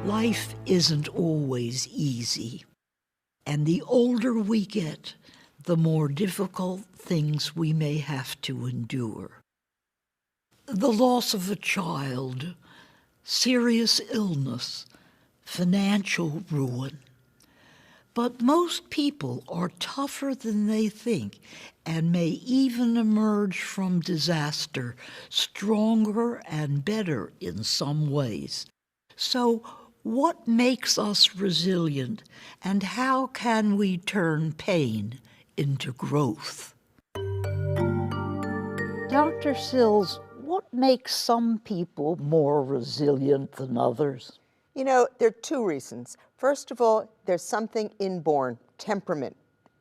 Life isn't always easy, and the older we get, the more difficult things we may have to endure. The loss of a child, serious illness, financial ruin. But most people are tougher than they think and may even emerge from disaster stronger and better in some ways. So, what makes us resilient, and how can we turn pain into growth? Dr. Sills, what makes some people more resilient than others? You know, there are two reasons. First of all, there's something inborn, temperament,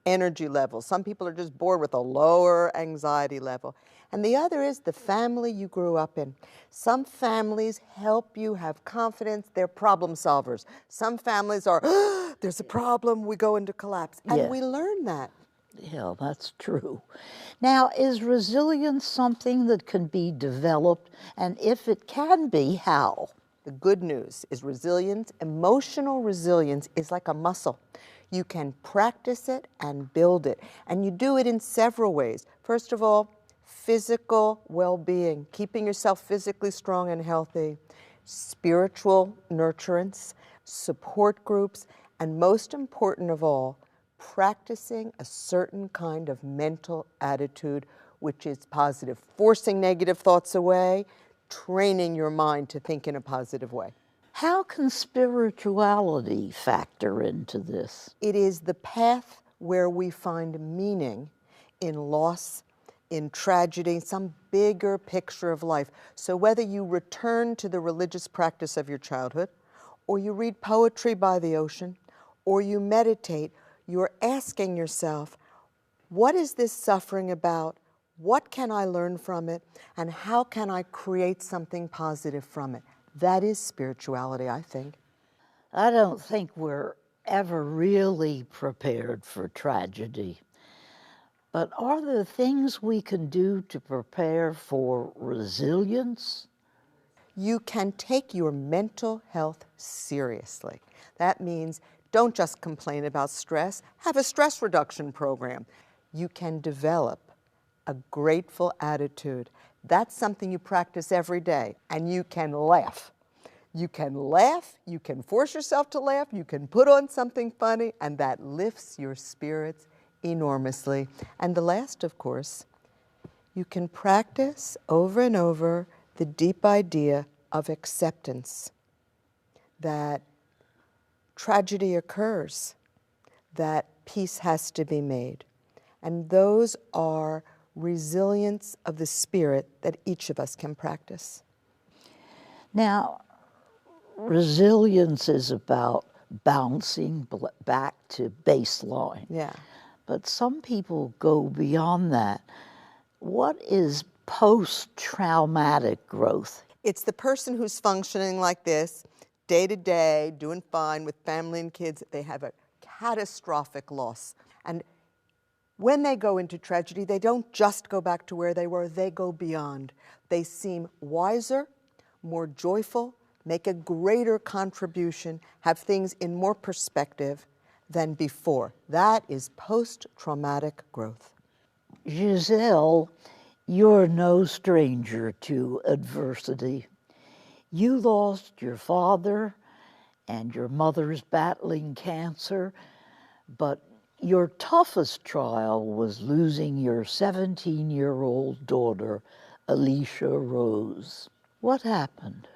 energy level. Some people are just born with a lower anxiety level. And the other is the family you grew up in. Some families help you have confidence, they're problem solvers. Some families are, there's a problem, we go into collapse. And we learn that. Yeah, that's true. Now, is resilience something that can be developed? And if it can be, how? The good news is resilience, emotional resilience is like a muscle. You can practice it and build it. And you do it in several ways. First of all, physical well-being, keeping yourself physically strong and healthy, spiritual nurturance, support groups, and most important of all, practicing a certain kind of mental attitude which is positive, forcing negative thoughts away, training your mind to think in a positive way. How can spirituality factor into this? It is the path where we find meaning in loss, in tragedy, some bigger picture of life. So whether you return to the religious practice of your childhood, or you read poetry by the ocean, or you meditate, you're asking yourself, what is this suffering about? What can I learn from it? And how can I create something positive from it? That is spirituality, I think. I don't think we're ever really prepared for tragedy. But are there things we can do to prepare for resilience? You can take your mental health seriously. That means don't just complain about stress, have a stress reduction program. You can develop a grateful attitude. That's something you practice every day, and you can laugh. You can laugh, you can force yourself to laugh, you can put on something funny, and that lifts your spirits enormously. And the last, of course, you can practice over and over the deep idea of acceptance, that tragedy occurs, that peace has to be made. And those are resilience of the spirit that each of us can practice. Now, resilience is about bouncing back to baseline. Yeah. But some people go beyond that. What is post-traumatic growth? It's the person who's functioning like this, day to day, doing fine with family and kids. They have a catastrophic loss. And when they go into tragedy, they don't just go back to where they were, they go beyond. They seem wiser, more joyful, make a greater contribution, have things in more perspective than before. That is post-traumatic growth. Giselle, you're no stranger to adversity. You lost your father, and your mother's battling cancer, but your toughest trial was losing your 17-year-old daughter, Alicia Rose. What happened?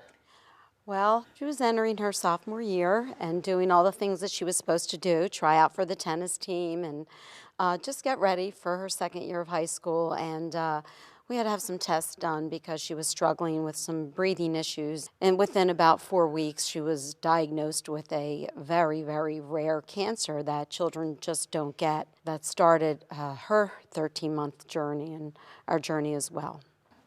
Well, she was entering her sophomore year and doing all the things that she was supposed to do, try out for the tennis team and just get ready for her second year of high school. And we had to have some tests done because she was struggling with some breathing issues. And within about 4 weeks, she was diagnosed with a very, very rare cancer that children just don't get. That started her 13-month journey and our journey as well.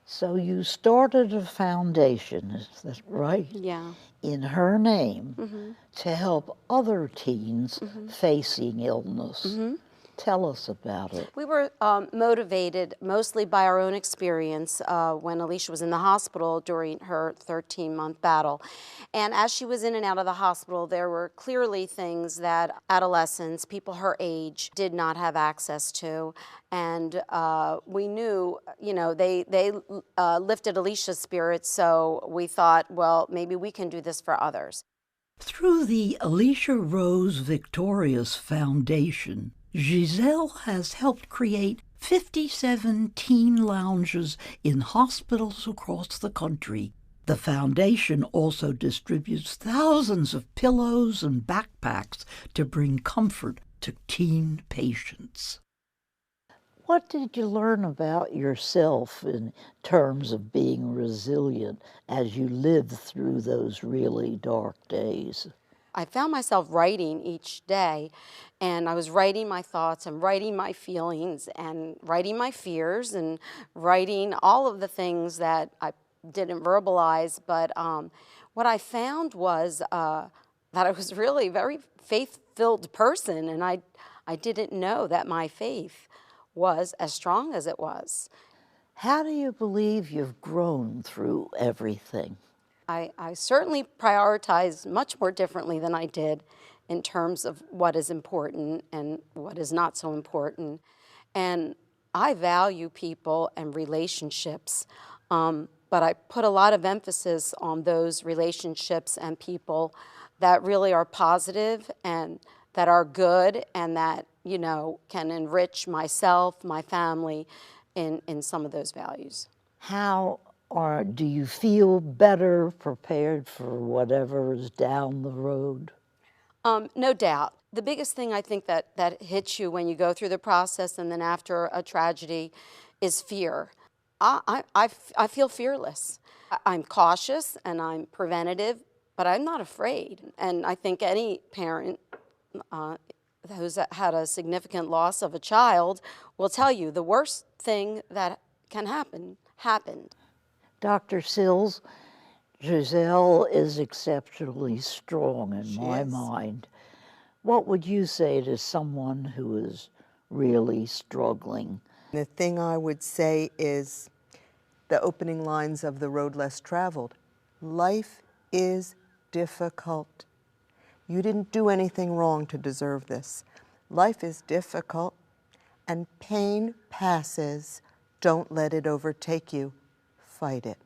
So you started a foundation, is that right? Yeah. In her name to help other teens facing illness. Tell us about it. We were motivated mostly by our own experience when Alicia was in the hospital during her 13-month battle. And as she was in and out of the hospital, there were clearly things that adolescents, people her age, did not have access to. And we knew, you know, they lifted Alicia's spirits, so we thought, well, maybe we can do this for others. Through the Alicia Rose Victorious Foundation, Giselle has helped create 57 teen lounges in hospitals across the country. The foundation also distributes thousands of pillows and backpacks to bring comfort to teen patients. What did you learn about yourself in terms of being resilient as you lived through those really dark days? I found myself writing each day, and I was writing my thoughts and writing my feelings and writing my fears and writing all of the things that I didn't verbalize. But what I found was that I was really a very faith-filled person, and I didn't know that my faith was as strong as it was. How do you believe you've grown through everything? I certainly prioritize much more differently than I did in terms of what is important and what is not so important. And I value people and relationships, but I put a lot of emphasis on those relationships and people that really are positive and that are good and that, you know, can enrich myself, my family in some of those values. How do you feel better prepared for whatever is down the road? No doubt. The biggest thing I think that hits you when you go through the process and then after a tragedy is fear. I feel fearless. I'm cautious and I'm preventative, but I'm not afraid. And I think any parent who's had a significant loss of a child will tell you the worst thing that can happen happened. Dr. Sills, Giselle is exceptionally strong in my mind. What would you say to someone who is really struggling? The thing I would say is the opening lines of The Road Less Traveled. Life is difficult. You didn't do anything wrong to deserve this. Life is difficult, and pain passes. Don't let it overtake you. Fight it.